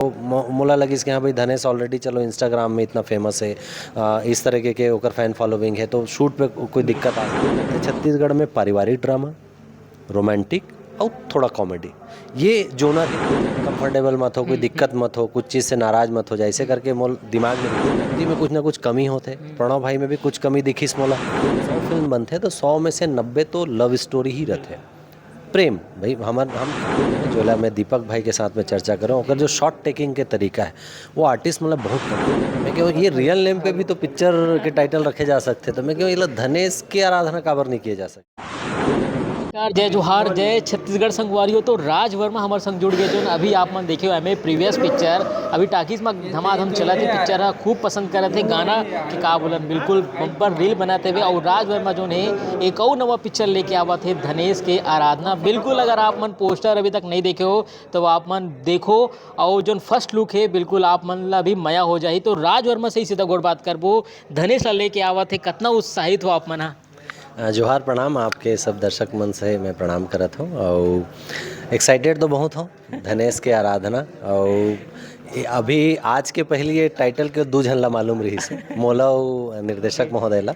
मोला लगिस कि हाँ भाई धनेश ऑलरेडी चलो इंस्टाग्राम में इतना फेमस है, इस तरीके के ओकर फैन फॉलोइंग है, तो शूट पे कोई दिक्कत आ सकती है। छत्तीसगढ़ में पारिवारिक ड्रामा, रोमांटिक और थोड़ा कॉमेडी, ये जोनर है। कंफर्टेबल मत हो, कोई दिक्कत मत हो, कुछ चीज़ से नाराज मत हो जाए, ऐसे करके मोल दिमाग में हिंदी में कुछ ना कुछ कमी होते। प्रणव भाई में भी कुछ कमी दिखीस मोला। 100 फिल्म बनते तो 100 में से 90 तो लव स्टोरी ही रहते। प्रेम भाई हम जो मैं दीपक भाई के साथ में चर्चा करूँ, अगर जो शॉट टेकिंग के तरीका है वो आर्टिस्ट मतलब बहुत कम है। मैं क्यों ये रियल नेम पे भी तो पिक्चर के टाइटल रखे जा सकते, तो मैं क्यों ये धनेश की आराधना काबर नहीं किए जा सकते। नमस्कार, जय जोहार, जय छत्तीसगढ़ संगवारियों। तो राज वर्मा हमारे संग जुड़ गए जो अभी आप मन देखे एम ए प्रीवियस पिक्चर अभी टाकीज में धमाधम चला थे। पिक्चर है खूब पसंद करे थे, गाना के का बोलन बिल्कुल बम्पर रील बनाते हुए। और राज वर्मा जो है एक और नवा पिक्चर लेके आवा थे, धनेश के आराधना। बिल्कुल अगर आप मन पोस्टर अभी तक नहीं देखे हो तो आप मन देखो, और जो फर्स्ट लुक है बिल्कुल आप मन ला भी मया हो जाए। तो राज वर्मा से ही सीधा गोड़ बात करबो, धनेश ला लेके आवा थे, कितना उत्साहित हो आप मन? जोहार, प्रणाम आपके सब दर्शक मन से मैं प्रणाम करत हूँ और एक्साइटेड तो बहुत हूँ धनेश के आराधना। और अभी आज के पहले ये टाइटल के दो झन ला मालूम रही से मोला और निर्देशक महोदय ला,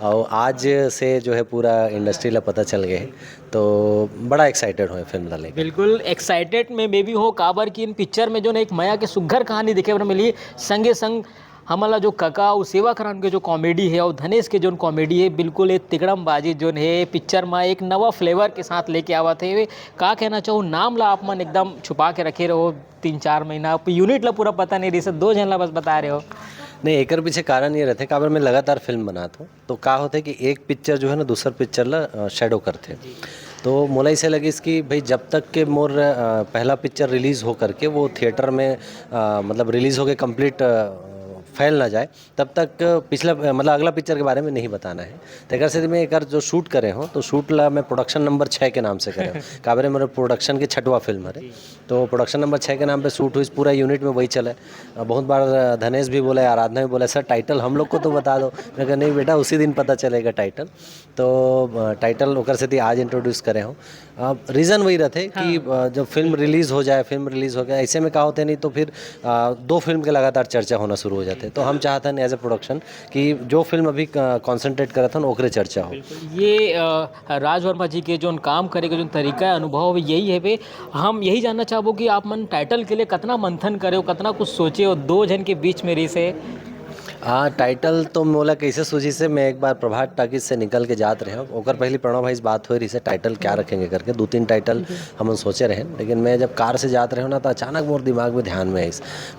और आज से जो है पूरा इंडस्ट्री ला पता चल गए, तो बड़ा एक्साइटेड हुए फिल्म ला लेकर। बिल्कुल एक्साइटेड में बेबी हो काबर की इन पिक्चर में जो एक माया के सुघर कहानी दिखे बर मिली, संगे संग हमारा जो काका और सेवा करान के जो कॉमेडी है और धनेश के जो कॉमेडी है, बिल्कुल एक तिगड़म बाजी जो है पिक्चर में एक नवा फ्लेवर के साथ लेके आवा थे। का कहना चाहो, नाम ला आप मन एकदम छुपा के रखे रहो 3-4 महीना, यूनिट ला पूरा पता नहीं रही सर, 2 जन ला बस बता रहे हो। नहीं, एक पीछे कारण ये रहते काबर मैं लगातार फिल्म बनाता हूँ, तो का होता है कि एक पिक्चर जो है ना दूसर पिक्चर ला शेडो करते। तो मोला इसे लगी इसकी भाई जब तक के मोर पहला पिक्चर रिलीज़ हो करके वो थिएटर में मतलब रिलीज़ हो के कंप्लीट फैल ना जाए, तब तक पिछला मतलब अगला पिक्चर के बारे में नहीं बताना है। तो अगर से मैं एक जो शूट करे हो तो शूट ला मैं प्रोडक्शन नंबर 6 के नाम से करे काबरे मेरे प्रोडक्शन के 6वां फिल्म है, तो प्रोडक्शन नंबर 6 के नाम पे शूट हुई, पूरा यूनिट में वही चला। बहुत बार धनेश भी बोला, आराधना भी बोला, सर टाइटल हम लोग को तो बता दो। मैं कहा नहीं बेटा, उसी दिन पता चलेगा टाइटल। तो टाइटल ओकर से आज इंट्रोड्यूस करे हो। रीज़न वही रहते कि जब फिल्म रिलीज़ हो जाए, फिल्म रिलीज़ हो गया ऐसे में का होते नहीं तो फिर 2 फिल्म के लगातार चर्चा होना शुरू हो जाते। तो हम चाहते हैं एज ए प्रोडक्शन कि जो फिल्म अभी कॉन्सेंट्रेट करा था ओकरे चर्चा हो। ये राज वर्मा जी के जो काम करे के जो तरीका है, अनुभव यही है वे। हम यही जानना चाहबो कि आप मन टाइटल के लिए कितना मंथन करे हो, कितना कुछ सोचे हो 2 जन के बीच में रही से? हाँ, टाइटल तो मोला कैसे सूझी से मैं एक बार प्रभात टाकीज से निकल के जात रहे हूँ, ओकर पहले प्रणव भाई से बात हो रही से टाइटल क्या रखेंगे करके 2-3 टाइटल हम सोचे रहे। लेकिन मैं जब कार से जात रहे हो ना तो अचानक मोर दिमाग में ध्यान में आई,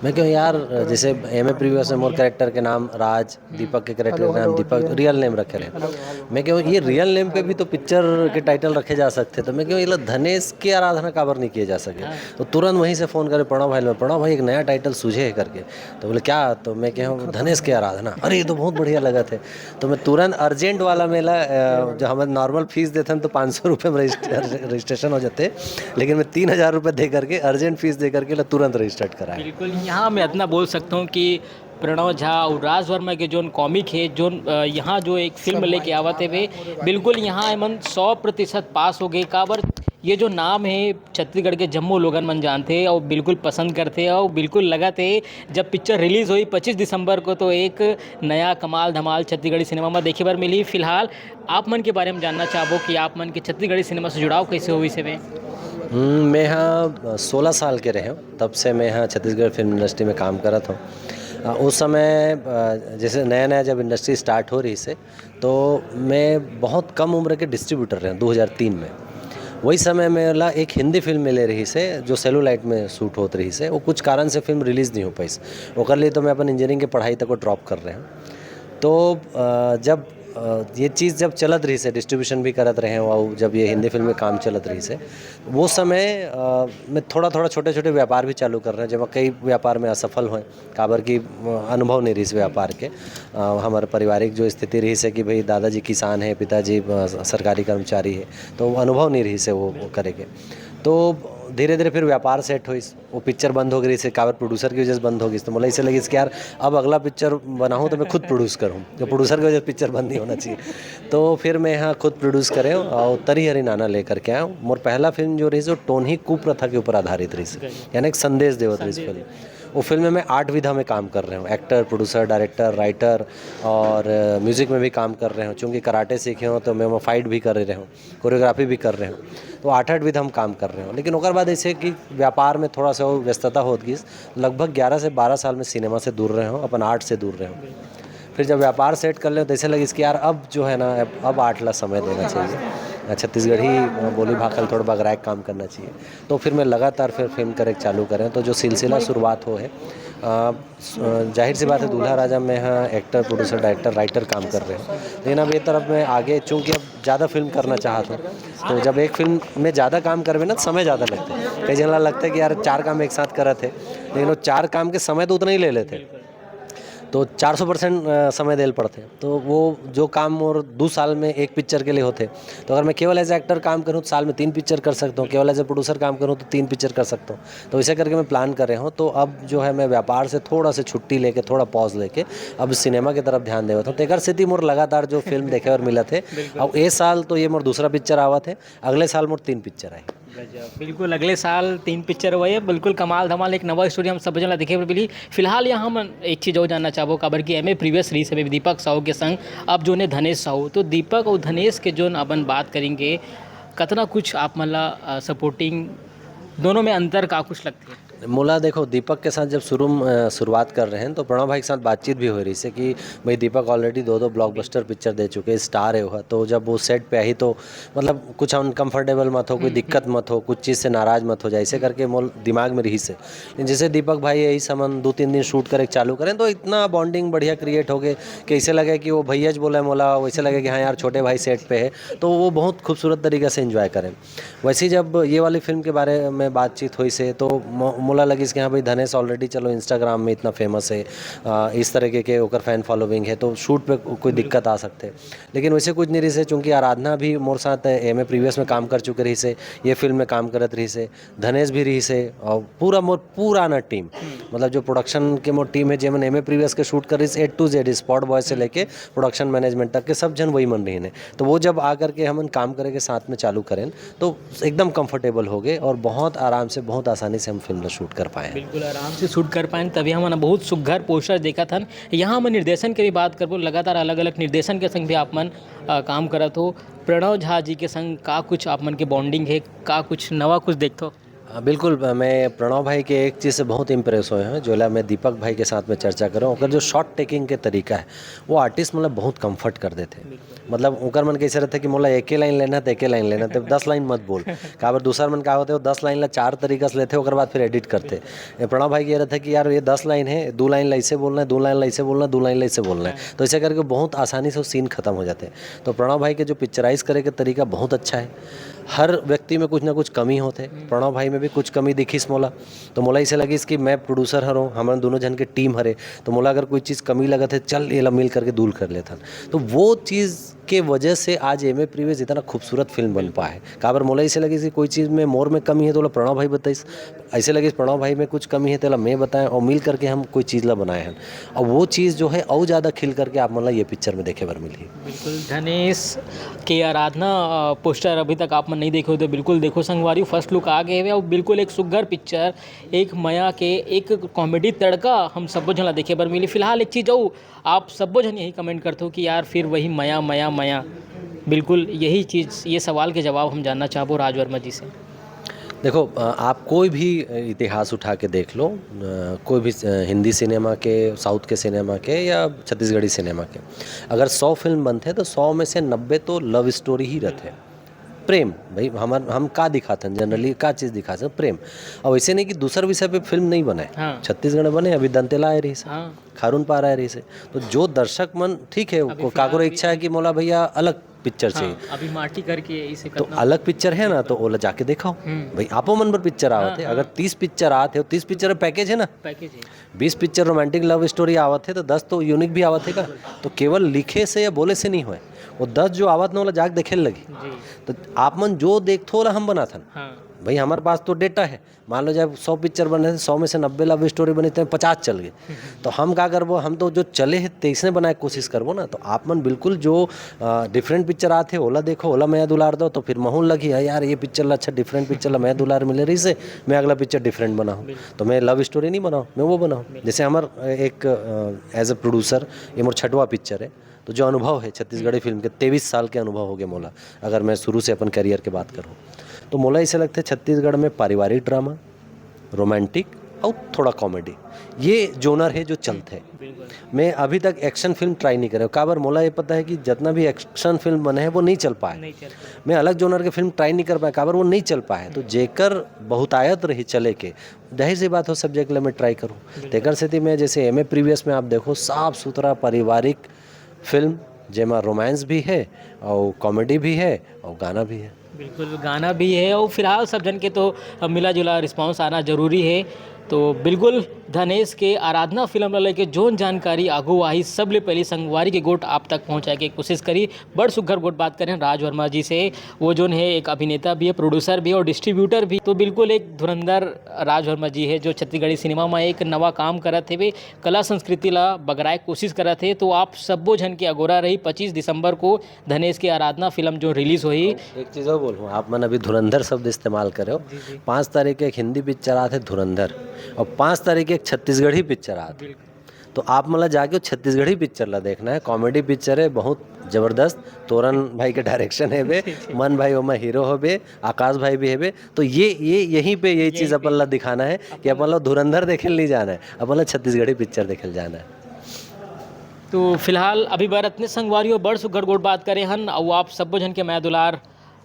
मैं क्यों यार जैसे एम ए प्रीवियस में मोर कैरेक्टर के नाम राज, दीपक के कैरेक्टर के नाम दीपक, रियल नेम रखे रहे। मैं क्यों ये रियल नेम पे भी तो पिक्चर के टाइटल रखे जा सकते, तो मैं क्यों ये धनेश की आराधना काबर नहीं किए जा सके। तो तुरंत वहीं से फ़ोन करे प्रणव भाई एक नया टाइटल सूझे है करके। तो बोले क्या, तो मैं क्या धनेश की आराधना, अरे ये तो बहुत बढ़िया लगा थे। तो मैं तुरंत अर्जेंट वाला मेला, जो हमें नॉर्मल फीस देते हैं तो 500 रुपये में रजिस्ट्रेशन हो जाते, लेकिन मैं 3000 रुपये दे करके अर्जेंट फीस दे करके तुरंत रजिस्टर्ड कराया। बिल्कुल, यहाँ मैं इतना बोल सकता हूँ कि प्रणव झा और राज वर्मा के जो कॉमिक है, जो यहाँ जो एक फिल्म लेके आवते हुए बिल्कुल यहाँ मन 100% पास हो गए। काबर ये जो नाम है छत्तीसगढ़ के जम्मू लोगन मन जानते हैं और बिल्कुल पसंद करते हैं, और बिल्कुल लगा थे जब पिक्चर रिलीज़ हुई 25 दिसंबर को तो एक नया कमाल धमाल छत्तीसगढ़ी सिनेमा में देखे बार मिली। फिलहाल आप मन के बारे में जानना चाहबो कि आप मन के छत्तीसगढ़ी सिनेमा से जुड़ाव कैसे हुई से में? मैं यहाँ 16 साल के रहे हूँ, तब से मैं यहाँ छत्तीसगढ़ फिल्म इंडस्ट्री में काम कर रहा था। उस समय जैसे नया नया जब इंडस्ट्री स्टार्ट हो रही से, तो मैं बहुत कम उम्र के डिस्ट्रीब्यूटर रहे 2003 में। वही समय मेरा एक हिंदी फिल्म ले रही से जो सेलुलाइट में शूट होत रही से, वो कुछ कारण से फिल्म रिलीज़ नहीं हो पाई। ओकर लिए तो मैं अपन इंजीनियरिंग की पढ़ाई तक को ड्रॉप कर रहे हैं। तो जब ये चीज़ जब चलत रही से, डिस्ट्रीब्यूशन भी करत रहे और जब ये हिंदी फिल्म में काम चलत रही से, वो समय मैं थोड़ा थोड़ा छोटे छोटे व्यापार भी चालू कर रहे हैं, जब कई व्यापार में असफल हुए काबर की अनुभव नहीं रही इस व्यापार के। हमारे पारिवारिक जो स्थिति रही से कि भाई दादाजी किसान है, पिताजी सरकारी कर्मचारी है, तो अनुभव नहीं रही से वो करेंगे। तो धीरे धीरे फिर व्यापार सेट हुई, वो पिक्चर बंद हो गई से काबर प्रोड्यूसर की वजह से बंद हो गई, तो मुझे इसे लगी कि यार अब अगला पिक्चर बनाऊँ तो मैं खुद प्रोड्यूस करूँ, जो प्रोड्यूसर की वजह से पिक्चर बंद नहीं होना चाहिए। तो फिर मैं यहाँ खुद प्रोड्यूस करे और तरी हरी नाना लेकर के आया हूँ। मोर पहला फिल्म जो रही सो टोनी कुप्रथा के ऊपर आधारित रही से, यानी एक संदेश देवत रही फिल्म। वो फिल्म में मैं 8 विधा में काम कर रहे हूँ, एक्टर, प्रोड्यूसर, डायरेक्टर, राइटर और म्यूज़िक में भी काम कर रहे हूँ। चूँकि कराटे सीखे हूँ तो मैं फाइट भी कर रहे हूँ, कोरियोग्राफी भी कर रहे हूँ, तो 8 विधा हम काम कर रहे हूँ। लेकिन ओकर बाद ऐसे कि व्यापार में थोड़ा सा व्यस्तता हो गई, लगभग 11 से 12 साल में सिनेमा से दूर रहे हूँ, अपन आर्ट से दूर रहे हूँ। फिर जब व्यापार सेट कर ले तो ऐसे लगी कि यार अब जो है ना, अब आर्ट ला समय देना चाहिए, छत्तीसगढ़ी बोली भाखल थोड़ा बगराइक काम करना चाहिए। तो फिर मैं लगातार फिर फिल्म करे चालू करें, तो जो सिलसिला शुरुआत हो है, जाहिर सी बात है दूल्हा राजा में हाँ एक्टर, प्रोड्यूसर, डायरेक्टर, राइटर काम कर रहे हैं। लेकिन अब ये तरफ मैं आगे चूँकि अब ज़्यादा फिल्म करना चाहता हूँ, तो जब एक फिल्म में ज़्यादा काम करवे ना समय ज़्यादा लगता है। कई जन लगता है कि यार 4 काम एक साथ करे थे, लेकिन वो 4 काम के समय तो उतना ही ले लेते, तो 400% समय देल पड़ते। तो वो जो काम और 2 साल में एक पिक्चर के लिए होते, तो अगर मैं केवल एज एक्टर काम करूँ तो साल में 3 पिक्चर कर सकता हूँ, केवल एज ए प्रोड्यूसर काम करूँ तो 3 पिक्चर कर सकता हूँ। तो इसे करके मैं प्लान कर रहा हूँ। तो अब जो है मैं व्यापार से थोड़ा सा छुट्टी लेके, थोड़ा पॉज लेके अब सिनेमा की तरफ ध्यान देवत हूँ। तो एक स्थिति मोर लगातार जो फिल्म देखे और मिला थे, अब ए साल तो ये मोर दूसरा पिक्चर आवा थे, अगले साल मोर 3 पिक्चर आए। बिल्कुल अगले साल 3 पिक्चर हुए है, बिल्कुल कमाल धमाल एक नवा स्टोरी हम सब जना देखे मिली। फिलहाल यहाँ हम एक चीज़ और जानना चाहबो, काबर कि एम ए प्रीवियस रीस है दीपक साहू के संग अब जो ने धनेश साहू, तो दीपक और धनेश के जो अपन बात करेंगे, कतना कुछ आप मतलब सपोर्टिंग दोनों में अंतर का कुछ लगती है? मोला देखो, दीपक के साथ जब शुरुआत कर रहे हैं तो प्रणव भाई के साथ बातचीत भी हो रही है कि भाई दीपक ऑलरेडी 2 ब्लॉकबस्टर पिक्चर दे चुके, स्टार है वह। तो जब वो सेट पे आई तो मतलब कुछ अनकंफर्टेबल मत हो, कोई दिक्कत मत हो, कुछ चीज़ से नाराज़ मत हो जाए, ऐसे करके मोल दिमाग में रही से। जैसे दीपक भाई यही समन 2-3 दिन शूट करे चालू करें तो इतना बॉन्डिंग बढ़िया क्रिएट हो गए कि ऐसे लगे कि वो भैया बोला मोला, वैसे लगे कि हाँ यार छोटे भाई सेट पे है, तो वो बहुत खूबसूरत तरीके से एंजॉय करें। वैसे ही जब ये वाली फिल्म के बारे में बातचीत हुई से तो मोला लगी कि हाँ भाई धनेश ऑलरेडी चलो इंस्टाग्राम में इतना फेमस है, इस तरीके के ओकर फैन फॉलोइंग है, तो शूट पे कोई दिक्कत आ सकते। लेकिन वैसे कुछ नहीं रही से, चूँकि आराधना भी मोर साथ एम ए प्रीवियस में काम कर चुके रही से, ये फिल्म में काम करत रही से, धनेश भी रही से, और पूरा ना टीम, मतलब जो प्रोडक्शन के मोर टीम है जेमन एम ए प्रीवियस के शूट कर रही से, A to Z spot boy से लेके प्रोडक्शन मैनेजमेंट तक के सब जन वही मन रही है। तो वो जब आकर के हम काम करेंगे साथ में चालू करें तो एकदम कंफर्टेबल हो गए और बहुत आराम से, बहुत आसानी से हम फिल्म शूट कर पाए। बिल्कुल आराम से शूट कर पाए, तभी हमने बहुत सुघर पोस्टर देखा था। यहाँ हम निर्देशन के भी बात करबो, लगातार अलग अलग निर्देशन के संग भी आप मन काम करत हो। प्रणव झा जी के संग का कुछ आप मन के बॉन्डिंग है, का कुछ नवा कुछ देखते हो? बिल्कुल, मैं प्रणव भाई के एक चीज़ से बहुत इम्प्रेस हुए हैं, जो ला मैं दीपक भाई के साथ में चर्चा कर रहा हूँ। अगर जो शॉट टेकिंग के तरीका है वो आर्टिस्ट मतलब बहुत कंफर्ट कर देते, मतलब उनका मन कैसे रहता है कि मोला एक लाइन लेना तो एक लाइन लेना, तो 10 लाइन मत बोल। काबर दूसरा मन का होते वो 10 लाइन ला 4 तरीका से लेते, उसके बाद फिर एडिट करते। प्रणव भाई ये रहता है कि यार ये 10 लाइन है, 2 लाइन ऐसे बोलना है, 2 लाइन ऐसे बोलना है, 2 लाइन ऐसे बोलना है, तो ऐसे करके बहुत आसानी से वो सीन खत्म हो जाते हैं। तो प्रणव भाई के जो पिक्चराइज करे के तरीका बहुत अच्छा है। हर व्यक्ति में कुछ ना कुछ कमी होते, प्रणव भाई में भी कुछ कमी दिखीस मोला, तो मोला इसे लगी कि मैं प्रोड्यूसर हरों, हमारे दोनों जन के टीम हरे, तो मोला अगर कोई चीज़ कमी लगत है चल ये मिल करके दूर कर लेता। तो वो चीज़ के वजह से आज एम ए प्रीवियस इतना खूबसूरत फिल्म बन पाए। काबर मोला इसे लगी कि कोई चीज़ में मोर में कमी है तो प्रणव भाई बताइस, ऐसे लगे प्रणव भाई में कुछ कमी है तो मैं बताएं, और मिल करके हम कोई चीज़ ला बनाए हैं, और वो चीज़ जो है और ज़्यादा खिल करके आप मतलब ये पिक्चर में देखे बार मिली। बिल्कुल, धनेश के आराधना पोस्टर अभी तक आप मन नहीं देखे हो तो बिल्कुल देखो संगवारी, फर्स्ट लुक आ गए हुए और बिल्कुल एक सुघर पिक्चर, एक माया के एक कॉमेडी तड़का हम सब जन देखे बार मिली। फिलहाल एक चीज़ और आप सब जन यही कमेंट करते हो कि यार फिर वही माया माया माया, बिल्कुल यही चीज़, ये सवाल के जवाब हम जानना चाहबो राज वर्मा जी से। देखो, आप कोई भी इतिहास उठा के देख लो, कोई भी हिंदी सिनेमा के, साउथ के सिनेमा के या छत्तीसगढ़ी सिनेमा के, अगर 100 फिल्म बनते तो 100 में से 90 तो लव स्टोरी ही रहते। प्रेम, भाई हम का दिखाते हैं जनरली, का चीज़ दिखाते हैं प्रेम। और वैसे नहीं कि दूसरे विषय पे फिल्म नहीं बनाए। हाँ। छत्तीसगढ़ बने, अभी दंतेला आ रही से, हाँ। खारून पार आ रही से, तो जो दर्शक मन ठीक है, काको इच्छा है कि मोला भैया अलग पिक्चर चाहिए, अभी माटी करके इसे तो अलग पिक्चर है ना, तो ओला जाके देखो भाई, आपो मन पर पिक्चर आवत है। अगर 30 पिक्चर आते हो, 30 पिक्चर पैकेज है ना, पैकेज है, 20 पिक्चर रोमांटिक लव स्टोरी आवत है तो 10 तो यूनिक भी आवत है का, तो केवल लिखे से या बोले से नहीं हुए, वो 10 जो आवत ना ओला जाके देखे लगी। तो आप मन जो देखथो ओला हम बनाथन। भाई हमारे पास तो डेटा है, मान लो जब 100 पिक्चर बने थे, 100 में से 90 लव स्टोरी बनी थे, 50 चल गए, तो हम क्या करबो, हम तो जो चले हैं 23 ने बनाए कोशिश करबो ना। तो आप मन बिल्कुल जो डिफरेंट पिक्चर आते ओला देखो, ओला मैं दुलार दो, तो फिर महून लगी है यार ये पिक्चर अच्छा डिफरेंट पिक्चर ला मैं दुलार मिले रही से मैं अगला पिक्चर डिफरेंट बनाऊँ, तो मैं लव स्टोरी नहीं बनाऊँ, मैं वो बनाऊँ। जैसे हमार एक एज ए प्रोड्यूसर ये मोर छठवा पिक्चर है, तो जो अनुभव है छत्तीसगढ़ी फिल्म के 23 साल के अनुभव हो गए मोला, अगर मैं शुरू से अपन करियर की बात करूँ तो मोला ऐसे लगता है छत्तीसगढ़ में पारिवारिक ड्रामा, रोमांटिक और थोड़ा कॉमेडी, ये जोनर है जो चलते हैं। मैं अभी तक एक्शन फिल्म ट्राई नहीं करे, काबर मोला ये पता है कि जितना भी एक्शन फिल्म बने हैं वो नहीं चल पाए, मैं अलग जोनर के फिल्म ट्राई नहीं कर पाया, काबर वो नहीं चल पाए। तो जेकर बहुतायत रही चले के, जाहिर सी बात हो सब्जेक्ट ले मैं ट्राई करूँ, तेकर से मैं जैसे एमए प्रीवियस में आप देखो साफ सुथरा पारिवारिक फिल्म जेमा रोमांस भी है और कॉमेडी भी है और गाना भी है। बिल्कुल गाना भी है और फिलहाल सब जन के तो मिला जुला रिस्पांस आना जरूरी है। तो बिल्कुल धनेश के आराधना फिल्म ला लेके जोन जानकारी आगू आई सब ले पहली संगवारी के गोट आप तक पहुंचाए के कोशिश करी। बड़ सुघर गोट बात करें राज वर्मा जी से, वो जोन है एक अभिनेता भी है, प्रोड्यूसर भी है और डिस्ट्रीब्यूटर भी। तो बिल्कुल एक धुरंधर राज वर्मा जी है जो छत्तीसगढ़ी सिनेमा में एक नवा काम करत थे, वे कला संस्कृति ला बगराए कोशिश करत थे। तो आप सब्बो जन की अगोरा रही 25 दिसंबर को धनेश की आराधना फिल्म जो रिलीज हुई। एक चीज़ और बोलूँ, आप मन अभी धुरंधर शब्द इस्तेमाल करे हो, 5 तारीख एक हिंदी पिक्चर आते धुरंधर और 5 तारीख एक छत्तीसगढ़ी पिक्चर आते, तो आप मतलब जाके छत्तीसगढ़ी पिक्चर ला देखना है। कॉमेडी पिक्चर है बहुत ज़बरदस्त, तोरन भाई के डायरेक्शन है बे, मन भाई ओमा हीरो हो बे, आकाश भाई भी है बे। तो ये यहीं पे यही चीज़ अपन ला दिखाना है कि अपन ला धुरंधर देखे नहीं जाना है, अपन ला छत्तीसगढ़ी पिक्चर देखे जाना है। तो फिलहाल अभी बार इतने संगवारी बड़ सुघर गोट बात करें हन और आप सब जन के मैं दुलार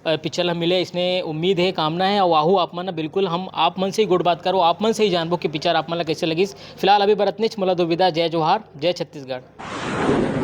पिक्चर हम मिले, इसने उम्मीद है कामना है और आहू आप मन बिल्कुल हम आप मन से ही गोट बात करो, आप मन से ही जानबो कि पिक्चर आप मन ला कैसे लगी। फिलहाल अभी बरतने मोला दो विदा, जय जोहार, जय छत्तीसगढ़।